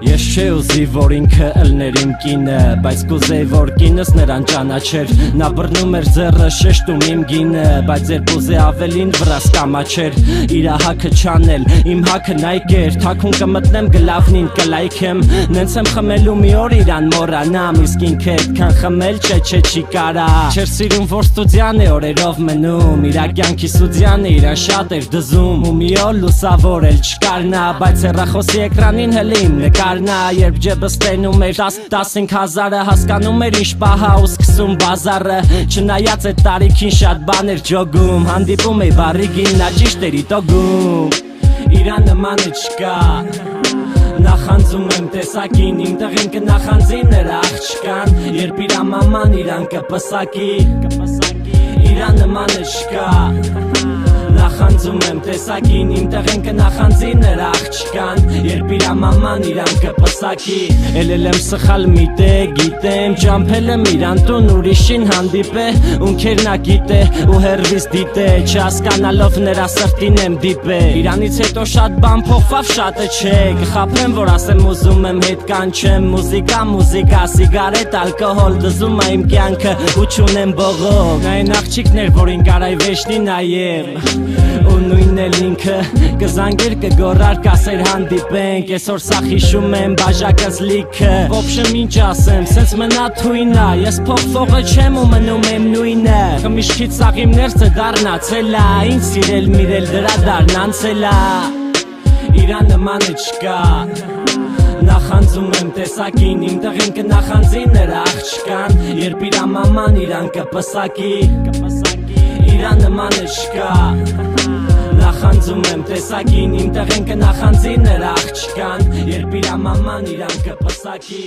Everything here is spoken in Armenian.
Ես չէ ուզի, որ ինքը ըլներ իմ կինը, բայց կուզեի, որ կինս նրան ճանաչեր։ Նա բռնում էր ձեռը, շեշտում իմ գինը, բայց երբ ուզե ավելին վրաս կամաչեր։ Իրա հաքը չանել, իմ հաքը նայքեր, թաքուն կմտնեմ գլավնին կլայքեմ, նենց եմ խմելու մի օր իրան մորանամ, իսկ ինքը այդքան խմել չէ չի կարա։ Չէր սիրում, որ ստուդիան է օրերով մնում, իրա կյանքի սուդիան է իրան շատ էր դզում, ու մի օր լուսավոր էլ չկար նա, բայց հեռախոսի էկրանին հլիմ նկարնա, երբ ջեբս տենում էր 10-15 հազարը, հասկանում էր ինչ պահա ու սկսում բազարը, չնայած այդ տարիքին շատ բան էր ջոգում, հանդիպում էի բարիգին, նա ճիշտ էր իտոգում, իրան նմանը չկա, նախանձում եմ տեսակին, իմ տղին կնախանձի նրա աղջկան, երբ իրա մաման իրան կպսակի, իրան նմանը չկա, նախանձում եմ տեսակին, իմ տղին կնախանձի նրա աղջկան, երբ իրա մաման իրան կպսակի, էլ եմ սխալ միտե, գիտեմ, ճամփել եմ իրան տուն ուրիշին հանդիպե, ունքեր նա գիտե ու հերվիս դիտե, չհասկանալով նրա սրտին եմ դիպե, իրանից հետո շատ բան փոխվավ շատը չէ, կխաբեմ որ ասեմ ուզում եմ հետ կանչեմ, մուզիկա, սիգարետ, ալկոհոլ, դզում է իմ կյանքը ու չունեմ բողոք, այն աղջիկն էր որին կարայ վեշնի նայեմ, ու նույնն էլ ինքը կզանգեր կգորար կասեր հանդիպենք, այսօր սաղ հիշում եմ բաժակս լիքը, ոբշեմ ինչ ասեմ, սենց մնա թույնա, ես փոխվողը չեմ ու մնում եմ նույնը, խմիշքից սաղ իմ ներսը դառնացել ա, ինձ սիրել միրել դրա դառնանցել ա, իրան նմանը չկա, նախանձում եմ տեսակին, իմ տղին կնախանձի նրա աղջկան, երբ իրա մաման իրան կպսակի, իրան նմանը չկա, նախանձում եմ տեսակին, իմ տղին կնախանձի նրա աղջկան, երբ իրա մաման իրան կպսակի